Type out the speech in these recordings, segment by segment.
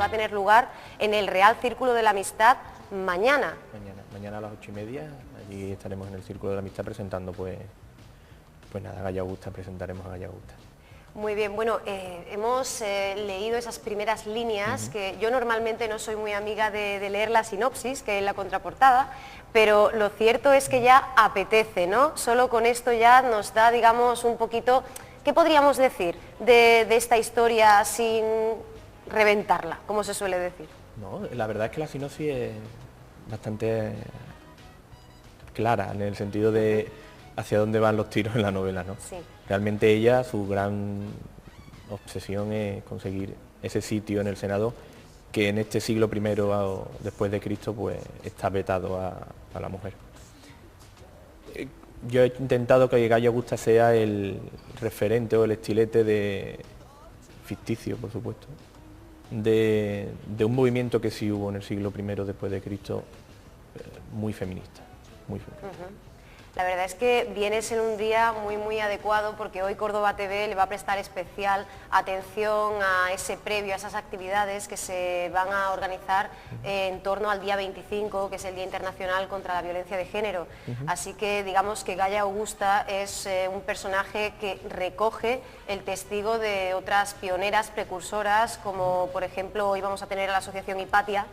a tener lugar en el Real Círculo de la Amistad mañana. Mañana a las 8:30, allí estaremos en el Círculo de la Amistad presentando, pues nada, Gaya Augusta, presentaremos a Gaya Augusta. Muy bien, bueno, hemos leído esas primeras líneas, que yo normalmente no soy muy amiga de leer la sinopsis, que es la contraportada, pero lo cierto es que ya apetece, ¿no? Solo con esto ya nos da, digamos, un poquito, ¿qué podríamos decir de esta historia sin reventarla, como se suele decir? No, la verdad es que la sinopsis es bastante clara, en el sentido de hacia dónde van los tiros en la novela, ¿no? Sí. Realmente ella, su gran obsesión es conseguir ese sitio en el Senado que en este siglo I después de Cristo pues está vetado a la mujer. Yo he intentado que Gaya Augusta sea el referente o el estilete ficticio, por supuesto, de un movimiento que sí hubo en el siglo I después de Cristo, muy feminista, muy feminista. La verdad es que vienes en un día muy adecuado, porque hoy Córdoba TV le va a prestar especial atención a ese previo, a esas actividades que se van a organizar en torno al día 25, que es el Día Internacional contra la Violencia de Género. Así que digamos que Gaya Augusta es un personaje que recoge el testigo de otras pioneras precursoras, como por ejemplo hoy vamos a tener a la Asociación Hipatia.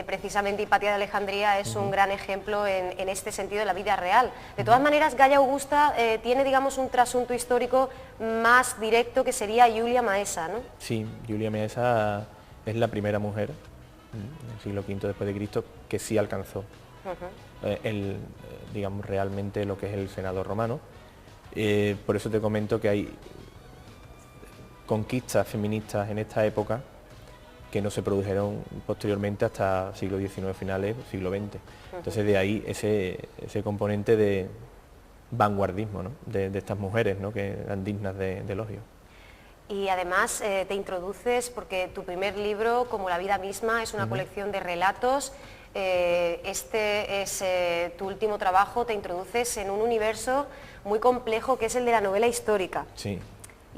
Precisamente Hipatia de Alejandría es un gran ejemplo en este sentido de la vida real. De todas maneras, Gaya Augusta tiene, digamos, un trasunto histórico más directo, que sería Julia Maesa, ¿no? Sí, Julia Maesa es la primera mujer en el siglo V después de Cristo que sí alcanzó digamos, realmente lo que es el Senado romano. Por eso te comento que hay conquistas feministas en esta época que no se produjeron posteriormente hasta siglo XIX finales, siglo XX. Entonces de ahí ese componente de vanguardismo, ¿no? de estas mujeres, ¿no? que eran dignas de elogio. Y además te introduces, porque tu primer libro, como la vida misma, es una colección de relatos. Este es tu último trabajo, te introduces en un universo muy complejo que es el de la novela histórica. Sí.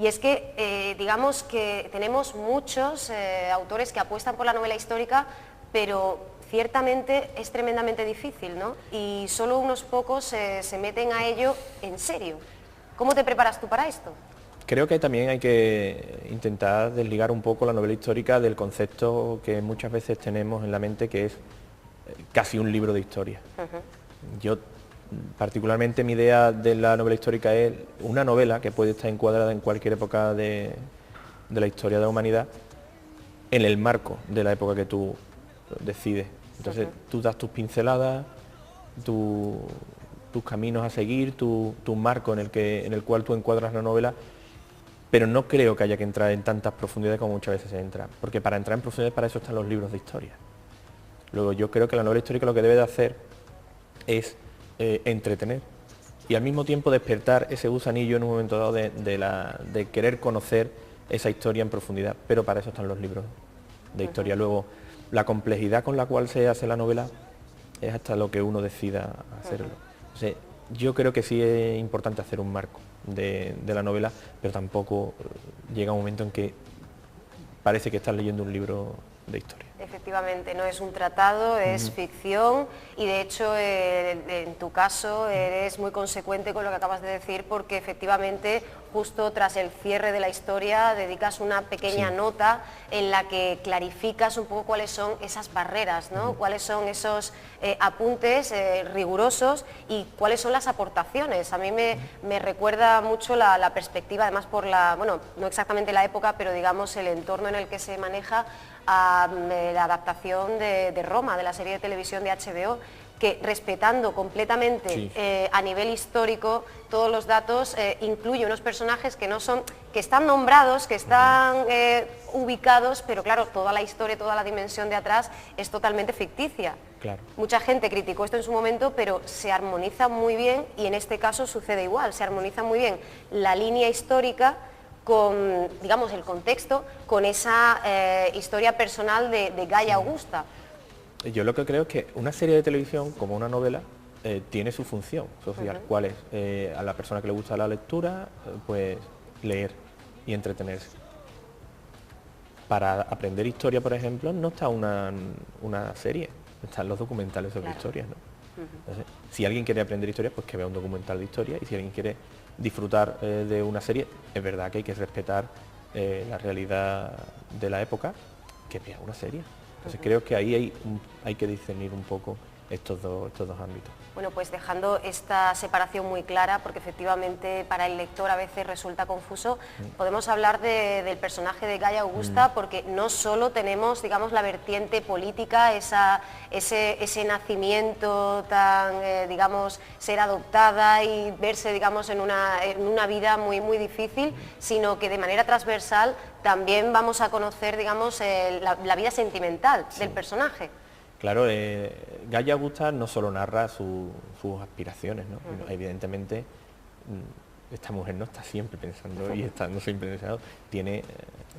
Y es que, digamos que tenemos muchos autores que apuestan por la novela histórica, pero ciertamente es tremendamente difícil, ¿no? Y solo unos pocos se meten a ello en serio. ¿Cómo te preparas tú para esto? Creo que también hay que intentar desligar un poco la novela histórica del concepto que muchas veces tenemos en la mente, que es casi un libro de historia. Yo particularmente mi idea de la novela histórica es una novela que puede estar encuadrada en cualquier época de la historia de la humanidad, en el marco de la época que tú decides. Entonces tú das tus pinceladas, tus caminos a seguir, tu marco en el cual tú encuadras la novela, pero no creo que haya que entrar en tantas profundidades como muchas veces se entra, porque para entrar en profundidades para eso están los libros de historia. Luego yo creo que la novela histórica lo que debe de hacer es entretener y al mismo tiempo despertar ese gusanillo en un momento dado de querer conocer esa historia en profundidad, pero para eso están los libros de historia. Luego, la complejidad con la cual se hace la novela es hasta lo que uno decida hacerlo. Entonces, yo creo que sí es importante hacer un marco de la novela, pero tampoco llega un momento en que parece que estás leyendo un libro de historia. Efectivamente, no es un tratado, es ficción, y de hecho en tu caso eres muy consecuente con lo que acabas de decir, porque efectivamente justo tras el cierre de la historia dedicas una pequeña nota en la que clarificas un poco cuáles son esas barreras, ¿no? Cuáles son esos apuntes rigurosos y cuáles son las aportaciones. A mí me recuerda mucho la perspectiva, además por bueno, no exactamente la época, pero digamos el entorno en el que se maneja, a la adaptación de Roma, de la serie de televisión de HBO, que respetando completamente a nivel histórico todos los datos, incluye unos personajes que no son, que están nombrados, que están ubicados, pero claro, toda la historia, toda la dimensión de atrás es totalmente ficticia. Claro. Mucha gente criticó esto en su momento, pero se armoniza muy bien, y en este caso sucede igual, se armoniza muy bien la línea histórica con, digamos, el contexto, con esa historia personal de Gaya Augusta. Yo lo que creo es que una serie de televisión, como una novela, tiene su función social. ¿Cuál es? A la persona que le gusta la lectura, pues leer y entretenerse. para aprender historia, por ejemplo, no está una serie, están los documentales sobre historias, ¿no? Entonces, si alguien quiere aprender historia, pues que vea un documental de historia, y si alguien quiere disfrutar de una serie, es verdad que hay que respetar la realidad de la época, que vea una serie. Entonces creo que ahí hay que discernir un poco estos dos ámbitos. Bueno, pues dejando esta separación muy clara, porque efectivamente para el lector a veces resulta confuso, podemos hablar del personaje de Gaia Augusta, porque no solo tenemos, digamos, la vertiente política, ese nacimiento tan, digamos, ser adoptada y verse, digamos, en una vida muy, muy difícil, sino que de manera transversal también vamos a conocer, digamos, la vida sentimental del personaje. Claro, Gaia Augusta no solo narra sus aspiraciones, ¿no? Evidentemente esta mujer no está siempre pensando y estando siempre pensando, tiene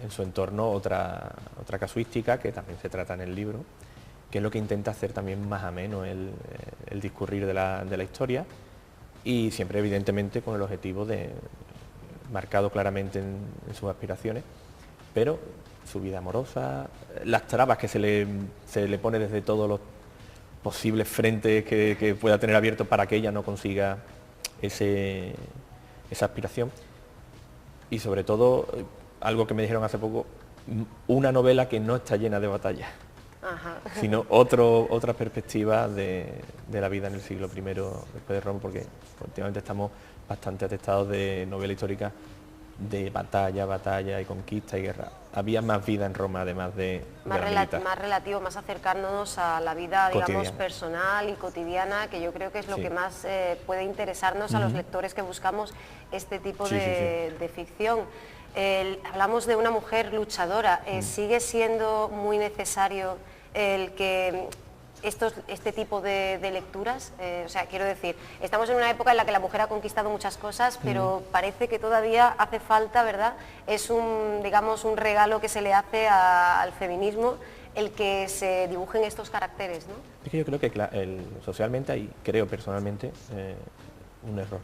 en su entorno otra casuística que también se trata en el libro, que es lo que intenta hacer también más ameno el discurrir de la historia, y siempre evidentemente con el objetivo de marcado claramente en sus aspiraciones, pero su vida amorosa, las trabas que se le pone desde todos los posibles frentes que pueda tener abiertos para que ella no consiga esa aspiración, y sobre todo, algo que me dijeron hace poco, una novela que no está llena de batallas, sino otra perspectiva de la vida en el siglo I después de Roma, porque últimamente estamos bastante atestados de novela histórica de batalla y conquista y guerra. Había más vida en Roma, además de más relativo, más acercándonos a la vida, digamos, personal y cotidiana, que yo creo que es lo que más puede interesarnos a los lectores que buscamos este tipo de ficción. Hablamos de una mujer luchadora. ¿Sigue siendo muy necesario el que este tipo de lecturas? O sea, quiero decir, estamos en una época en la que la mujer ha conquistado muchas cosas, pero parece que todavía hace falta, ¿verdad? Es digamos, un regalo que se le hace al feminismo el que se dibujen estos caracteres, ¿no? Es que yo creo que socialmente hay, creo personalmente, un error,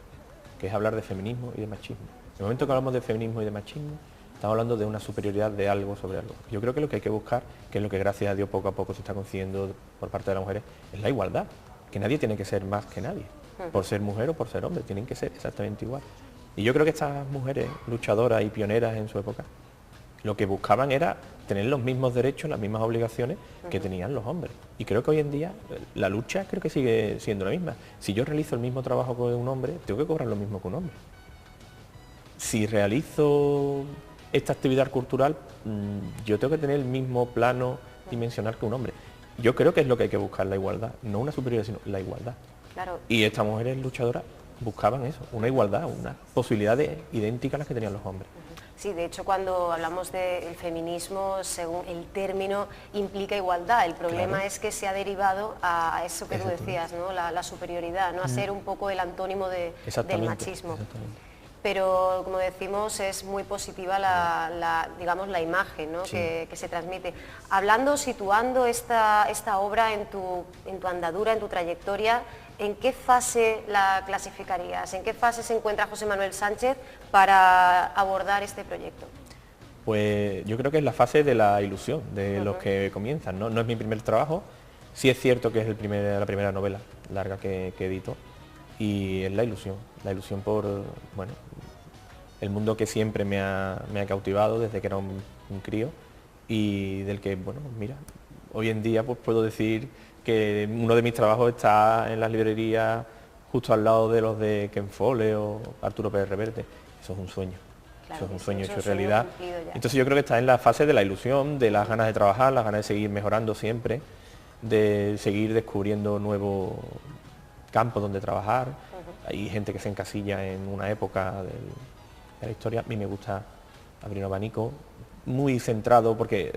que es hablar de feminismo y de machismo. En el momento que hablamos de feminismo y de machismo, estamos hablando de una superioridad de algo sobre algo. Yo creo que lo que hay que buscar, que es lo que gracias a Dios poco a poco se está consiguiendo por parte de las mujeres, es la igualdad, que nadie tiene que ser más que nadie, por ser mujer o por ser hombre, tienen que ser exactamente igual. Y yo creo que estas mujeres luchadoras y pioneras en su época, lo que buscaban era tener los mismos derechos, las mismas obligaciones que tenían los hombres. Y creo que hoy en día la lucha creo que sigue siendo la misma. Si yo realizo el mismo trabajo que un hombre, tengo que cobrar lo mismo que un hombre. Si realizo esta actividad cultural, yo tengo que tener el mismo plano dimensional que un hombre. Yo creo que es lo que hay que buscar, la igualdad, no una superioridad, sino la igualdad. Claro. Y estas mujeres luchadoras buscaban eso, una igualdad, una posibilidades idénticas a las que tenían los hombres. Sí, de hecho cuando hablamos del feminismo, según el término, implica igualdad. El problema es que se ha derivado a eso que tú decías, ¿no? La superioridad, ¿no? A ser un poco el antónimo del machismo. Pero como decimos, es muy positiva digamos, la imagen, ¿no? que se transmite. Hablando, situando esta obra en tu andadura, en tu trayectoria, ¿en qué fase la clasificarías? ¿En qué fase se encuentra José Manuel Sánchez para abordar este proyecto? Pues yo creo que es la fase de la ilusión, de los que comienzan, ¿no? No es mi primer trabajo, sí es cierto que es la primera novela larga que edito, y es la ilusión por, bueno, el mundo que siempre me ha cautivado desde que era un crío, y del que, bueno, mira, hoy en día pues puedo decir que uno de mis trabajos está en las librerías justo al lado de los de Ken Follett o Arturo Pérez Reverte. Eso es un sueño. Claro, eso es un sueño hecho realidad. Entonces yo creo que está en la fase de la ilusión, de las ganas de trabajar, las ganas de seguir mejorando siempre, de seguir descubriendo nuevos campos donde trabajar. Hay gente que se encasilla en una época de la historia. A mí me gusta abrir un abanico muy centrado, porque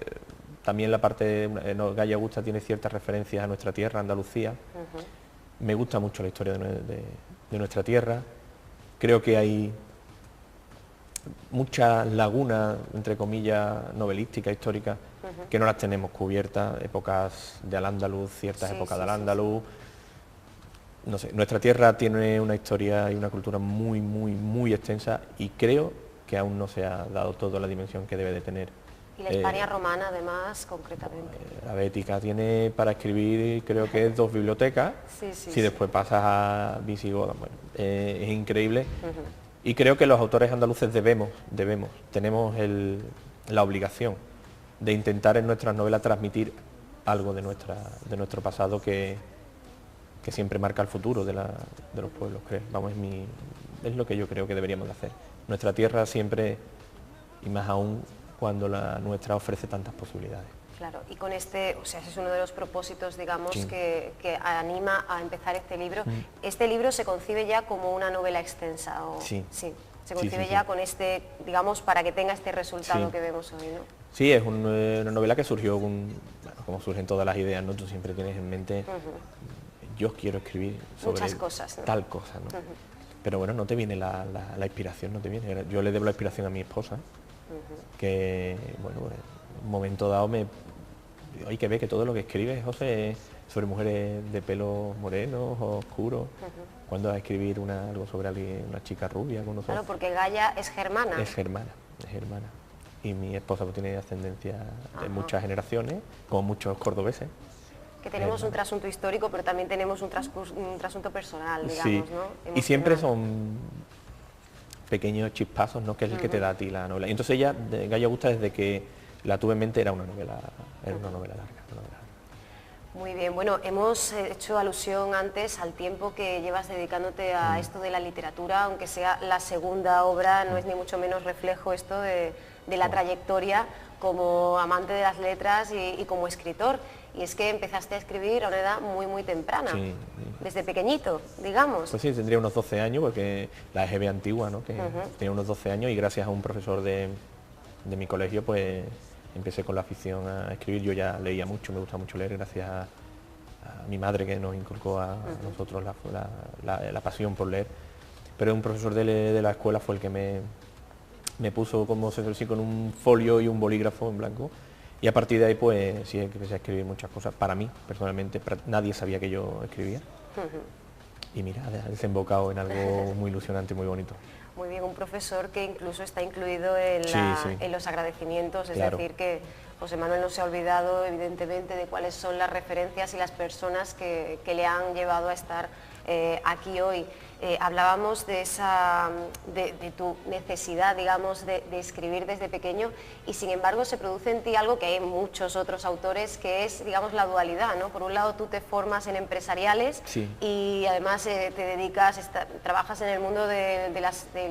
también la parte de Gaia Augusta tiene ciertas referencias a nuestra tierra, Andalucía. Me gusta mucho la historia de nuestra tierra. Creo que hay muchas lagunas, entre comillas, novelísticas, históricas, que no las tenemos cubiertas. Épocas de Al-Ándalus, ciertas épocas de Al-Ándalus. No sé, nuestra tierra tiene una historia y una cultura muy extensa, y creo que aún no se ha dado toda la dimensión que debe de tener Y la Hispania romana, además, concretamente. La Bética tiene para escribir, creo que es 2 bibliotecas. Sí, sí, si después pasas a visigoda, bueno, es increíble. Y creo que los autores andaluces tenemos la obligación de intentar en nuestras novelas transmitir algo de nuestro pasado que siempre marca el futuro de los pueblos, creo. Vamos, es lo que yo creo que deberíamos de hacer. Nuestra tierra siempre, y más aún cuando la nuestra ofrece tantas posibilidades. Claro, y con ese es uno de los propósitos, digamos, Sí. que anima a empezar este libro. Este libro se concibe ya como una novela extensa, ¿o? Sí. Sí, se concibe sí. ya con digamos, para que tenga este resultado Sí. que vemos hoy, ¿no? Sí, es una novela que surgió, como surgen todas las ideas, ¿no? Tú siempre tienes en mente, yo quiero escribir sobre muchas cosas, ¿no? tal cosa, ¿no? Pero bueno, no te viene la inspiración, no te viene. Yo le debo la inspiración a mi esposa, que, bueno, en un momento dado hay que ver que todo lo que escribe José es sobre mujeres de pelo morenos o oscuros. Cuando vas a escribir algo sobre una chica rubia con nosotros. Claro, porque Gaia es germana. Es germana. Y mi esposa pues, tiene ascendencia de muchas generaciones, como muchos cordobeses. Que tenemos un trasunto histórico, pero también tenemos un trasunto personal, digamos, Sí. ¿no? Y siempre Emocional. son pequeños chispazos, ¿no? Que es el que te da a ti la novela. Y entonces ella, Gaia Augusta, desde que la tuve en mente, era una novela larga. Muy bien, bueno, hemos hecho alusión antes al tiempo que llevas dedicándote a esto de la literatura, aunque sea la segunda obra, no es ni mucho menos reflejo esto de la trayectoria como amante de las letras y como escritor. Y es que empezaste a escribir a una edad muy, muy temprana, Sí. desde pequeñito, digamos. Pues sí, tendría unos 12 años, porque la EGB antigua, ¿no? Que tenía unos 12 años y gracias a un profesor de mi colegio, pues empecé con la afición a escribir. Yo ya leía mucho, me gusta mucho leer, gracias a mi madre que nos inculcó a nosotros la pasión por leer. Pero un profesor de la escuela fue el que me puso, como se dice así, con un folio y un bolígrafo en blanco. Y a partir de ahí, pues sí, empecé a escribir muchas cosas. Para mí, personalmente, nadie sabía que yo escribía. Y mira, ha desembocado en algo muy ilusionante y muy bonito. Muy bien, un profesor que incluso está incluido en, Sí. en los agradecimientos, es Claro. decir, que José Manuel no se ha olvidado evidentemente de cuáles son las referencias y las personas que le han llevado a estar aquí hoy. Hablábamos de tu necesidad, digamos, de escribir desde pequeño, y sin embargo se produce en ti algo que hay en muchos otros autores, que es, digamos, la dualidad, ¿no? Por un lado tú te formas en empresariales, Sí. y además te dedicas, trabajas en el mundo del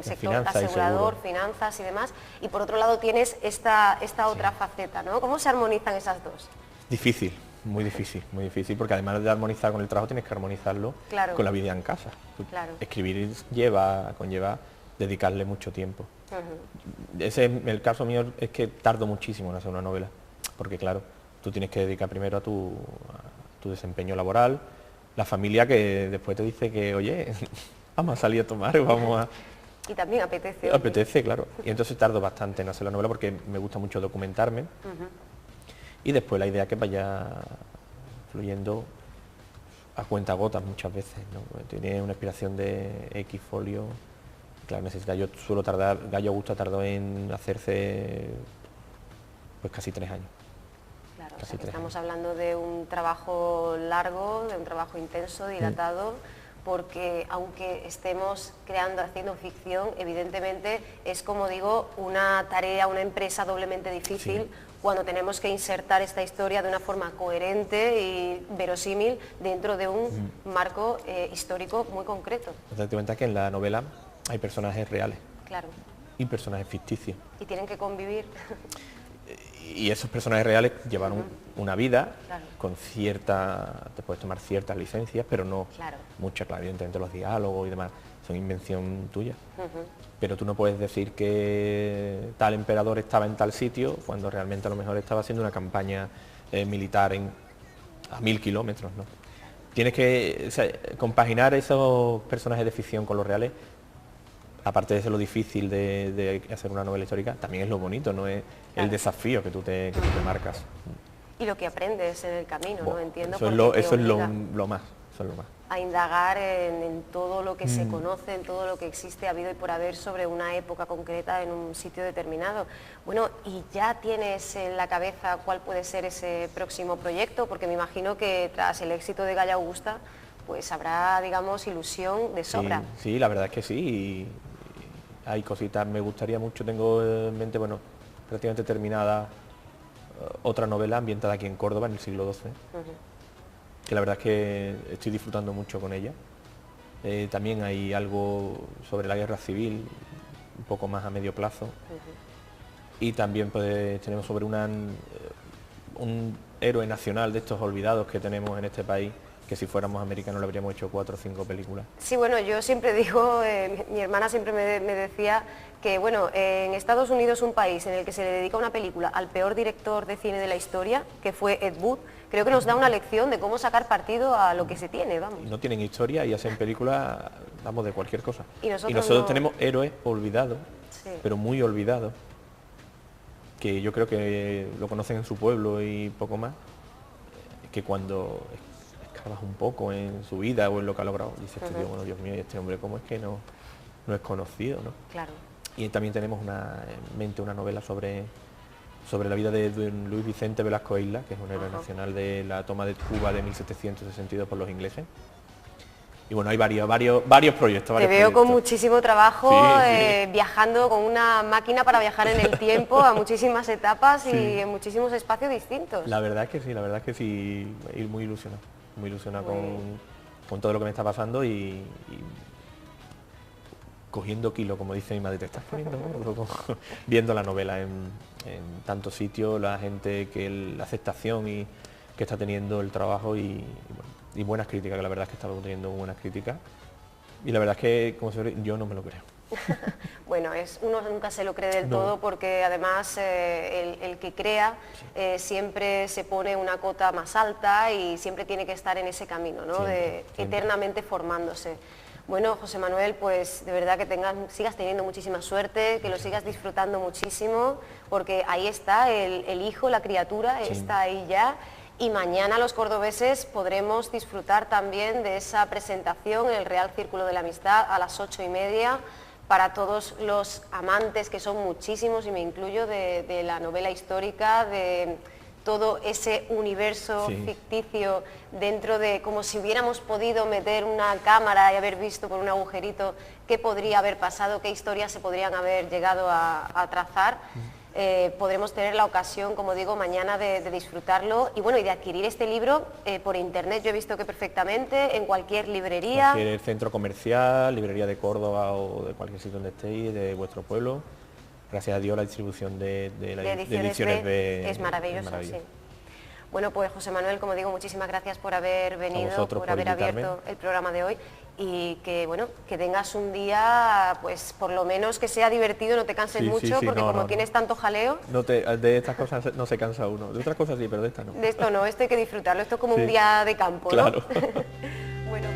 sector finanzas y asegurador, seguro. finanzas y demás, y por otro lado tienes esta otra faceta, ¿no? ¿Cómo se armonizan esas dos? Difícil, muy difícil, porque además de armonizar con el trabajo tienes que armonizarlo Claro. con la vida en casa. Claro. Escribir conlleva dedicarle mucho tiempo. El caso mío es que tardo muchísimo en hacer una novela, porque claro, tú tienes que dedicar primero a tu desempeño laboral, la familia que después te dice que, oye, vamos a salir a tomar, vamos a... Y también apetece. Apetece, claro. Y entonces tardo bastante en hacer la novela porque me gusta mucho documentarme. Y después la idea que vaya fluyendo a cuentagotas muchas veces, ¿no? Tiene una inspiración de X folio. Claro, Gaia Augusta tardó en hacerse pues casi 3 años. Claro, o Casi sea, que 3 estamos años. hablando de un trabajo largo, de un trabajo intenso, dilatado, porque aunque estemos haciendo ficción, evidentemente es, como digo, una tarea, una empresa doblemente difícil. Sí. Cuando tenemos que insertar esta historia de una forma coherente y verosímil dentro de un marco histórico muy concreto. Te das cuenta que en la novela hay personajes reales Claro. y personajes ficticios. Y tienen que convivir. Y esos personajes reales llevan una vida Claro. con te puedes tomar ciertas licencias, pero no Claro. muchas, claro, evidentemente los diálogos y demás son invención tuya. Pero tú no puedes decir que tal emperador estaba en tal sitio cuando realmente a lo mejor estaba haciendo una campaña militar a 1000 kilómetros, ¿no? Tienes que compaginar esos personajes de ficción con los reales. Aparte de ser lo difícil de hacer una novela histórica, también es lo bonito, no es el desafío que tú te marcas. Y lo que aprendes en el camino, ¿no? Entiendo. Eso es porque te lo obliga. más. eso es lo más. A indagar en todo lo que se conoce, en todo lo que existe habido y por haber sobre una época concreta en un sitio determinado. Bueno, ¿y ya tienes en la cabeza cuál puede ser ese próximo proyecto? Porque me imagino que tras el éxito de Galla Augusta, pues habrá, digamos, ilusión de sobra. Sí, la verdad es que sí. Y hay cositas, me gustaría mucho, tengo en mente, bueno, prácticamente terminada otra novela ambientada aquí en Córdoba en el siglo XII. Que la verdad es que estoy disfrutando mucho con ella. También hay algo sobre la guerra civil, un poco más a medio plazo. Y también pues, tenemos sobre un héroe nacional de estos olvidados que tenemos en este país, que si fuéramos americanos le habríamos hecho 4 o 5 películas. Sí, bueno, yo siempre digo, mi hermana siempre me decía que, bueno, en Estados Unidos, un país en el que se le dedica una película al peor director de cine de la historia, que fue Ed Wood, creo que nos da una lección de cómo sacar partido a lo que se tiene, vamos. No tienen historia y hacen películas, vamos, de cualquier cosa. Y nosotros no... tenemos héroes olvidados, sí, pero muy olvidados, que yo creo que lo conocen en su pueblo y poco más, que cuando escarbas un poco en su vida o en lo que ha logrado, dices, tío, bueno, Dios mío, ¿y este hombre cómo es que no es conocido, ¿no? Claro. Y también tenemos en mente una novela sobre la vida de don Luis Vicente Velasco Isla, que es un héroe nacional de la toma de Cuba de 1762 por los ingleses. Y bueno, hay varios proyectos. Te veo con muchísimo trabajo, viajando con una máquina para viajar en el tiempo a muchísimas etapas y en muchísimos espacios distintos. La verdad es que sí, ir muy ilusionado con todo lo que me está pasando y cogiendo kilo, como dice mi madre, te estás poniendo viendo la novela en tantos sitios, la gente, la aceptación y que está teniendo el trabajo y buenas críticas, que la verdad es que está teniendo buenas críticas y la verdad es que, como se ve, yo no me lo creo. Bueno, uno nunca se lo cree del todo porque además el que crea siempre se pone una cota más alta y siempre tiene que estar en ese camino, ¿no? Siempre. Eternamente formándose. Bueno, José Manuel, pues de verdad que sigas teniendo muchísima suerte, que lo sigas disfrutando muchísimo, porque ahí está el hijo, la criatura, está ahí ya. Y mañana los cordobeses podremos disfrutar también de esa presentación en el Real Círculo de la Amistad a las 8:30, para todos los amantes, que son muchísimos, y me incluyo, de la novela histórica, de todo ese universo ficticio dentro de, como si hubiéramos podido meter una cámara y haber visto por un agujerito qué podría haber pasado, qué historias se podrían haber llegado a trazar. Podremos tener la ocasión, como digo, mañana de disfrutarlo y bueno, y de adquirir este libro por internet. Yo he visto que perfectamente en cualquier librería. Cualquier centro comercial, librería de Córdoba o de cualquier sitio donde estéis, de vuestro pueblo. Gracias a Dios la distribución de Ediciones B es maravillosa, sí. Bueno, pues José Manuel, como digo, muchísimas gracias por haber venido, por haber abierto el programa de hoy y que bueno, que tengas un día, pues por lo menos que sea divertido, no te canses mucho, porque como tienes tanto jaleo... de estas cosas no se cansa uno, de otras cosas sí, pero de estas no. De esto no, esto hay que disfrutarlo, esto es como un día de campo, ¿no? Claro. Bueno.